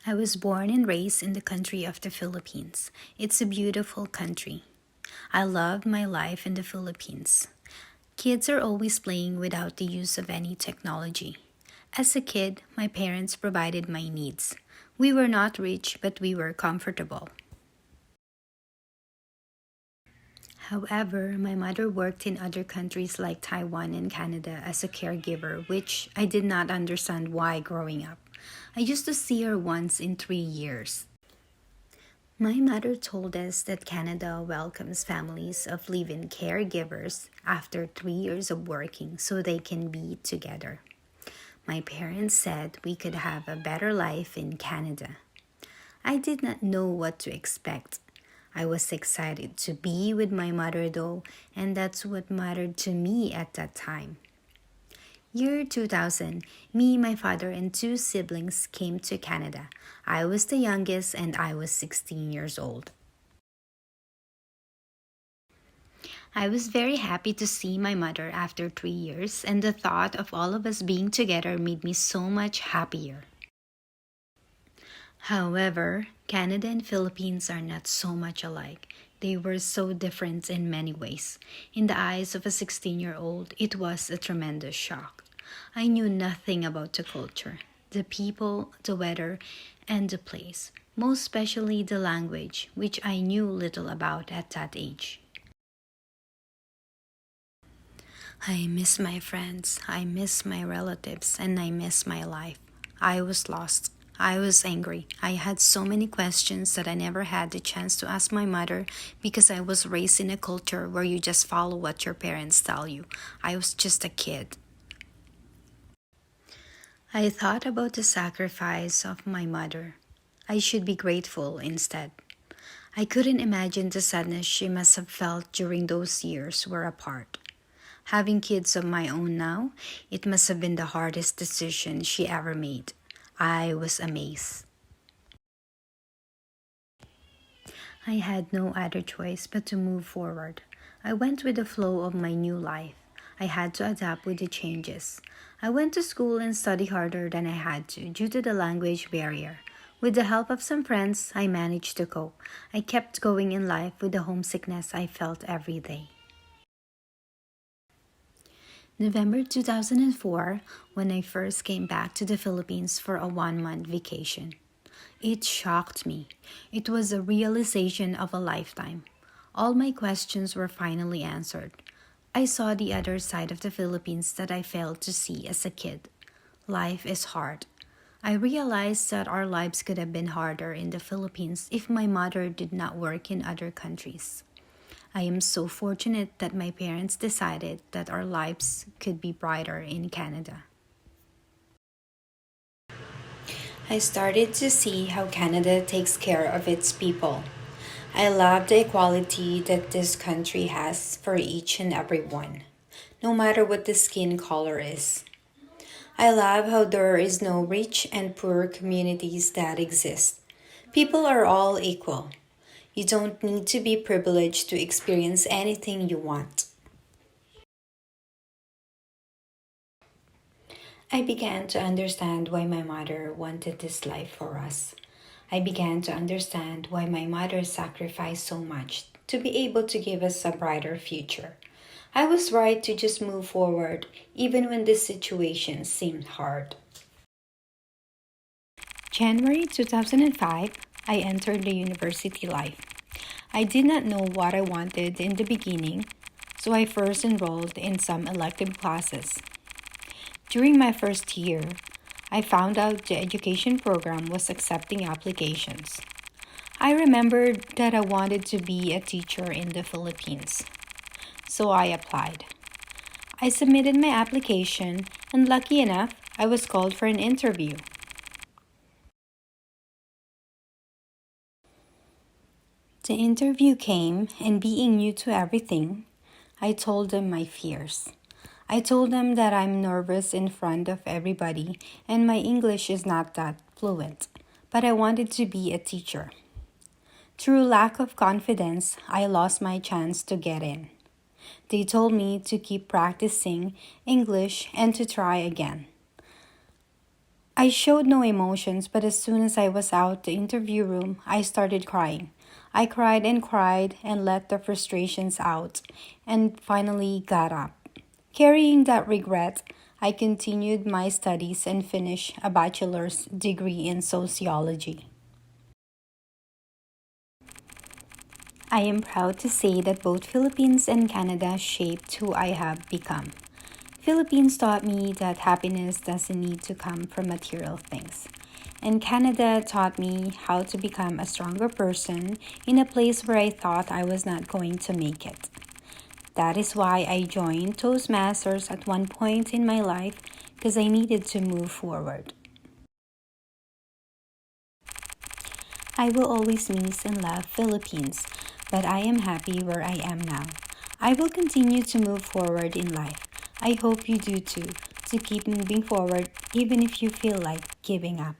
I was born and raised in the country of the Philippines. It's a beautiful country. I loved my life in the Philippines. Kids are always playing without the use of any technology. As a kid, my parents provided my needs. We were not rich, but we were comfortable. However, my mother worked in other countries like Taiwan and Canada as a caregiver, which I did not understand why growing up. I used to see her once in 3 years. My mother told us that Canada welcomes families of live in caregivers after 3 years of working so they can be together. My parents said we could have a better life in Canada. I did not know what to expect. I was excited to be with my mother though, and that's what mattered to me at that time. Year 2000, me, my father, and two siblings came to Canada. I was the youngest and I was 16 years old. I was very happy to see my mother after 3 years, and the thought of all of us being together made me so much happier. However, Canada and Philippines are not so much alike. They were so different in many ways. In the eyes of a 16-year-old, it was a tremendous shock. I knew nothing about the culture, the people, the weather, and the place, most especially the language, which I knew little about at that age. I miss my friends, I miss my relatives, and I miss my life. I was lost. I was angry. I had so many questions that I never had the chance to ask my mother because I was raised in a culture where you just follow what your parents tell you. I was just a kid. I thought about the sacrifice of my mother. I should be grateful instead. I couldn't imagine the sadness she must have felt during those years we're apart. Having kids of my own now, it must have been the hardest decision she ever made. I was amazed. I had no other choice but to move forward. I went with the flow of my new life. I had to adapt with the changes. I went to school and studied harder than I had to due to the language barrier. With the help of some friends, I managed to cope. I kept going in life with the homesickness I felt every day. November 2004, when I first came back to the Philippines for a 1 month vacation. It shocked me. It was a realization of a lifetime. All my questions were finally answered. I saw the other side of the Philippines that I failed to see as a kid. Life is hard. I realized that our lives could have been harder in the Philippines if my mother did not work in other countries. I am so fortunate that my parents decided that our lives could be brighter in Canada. I started to see how Canada takes care of its people. I love the equality that this country has for each and every one, no matter what the skin color is. I love how there is no rich and poor communities that exist. People are all equal. You don't need to be privileged to experience anything you want. I began to understand why my mother wanted this life for us. I began to understand why my mother sacrificed so much to be able to give us a brighter future. I was right to just move forward even when this situation seemed hard. January 2005, I entered the university life. I did not know what I wanted in the beginning, so I first enrolled in some elective classes. During my first year, I found out the education program was accepting applications. I remembered that I wanted to be a teacher in the Philippines, so I applied. I submitted my application, and lucky enough, I was called for an interview. The interview came, and being new to everything, I told them my fears. I told them that I'm nervous in front of everybody and my English is not that fluent, but I wanted to be a teacher. Through lack of confidence, I lost my chance to get in. They told me to keep practicing English and to try again. I showed no emotions, but as soon as I was out the interview room, I started crying. I cried and let the frustrations out, and finally got up. Carrying that regret, I continued my studies and finished a bachelor's degree in sociology. I am proud to say that both Philippines and Canada shaped who I have become. Philippines taught me that happiness doesn't need to come from material things. And Canada taught me how to become a stronger person in a place where I thought I was not going to make it. That is why I joined Toastmasters at one point in my life because I needed to move forward. I will always miss and love Philippines, but I am happy where I am now. I will continue to move forward in life. I hope you do too, to keep moving forward even if you feel like giving up.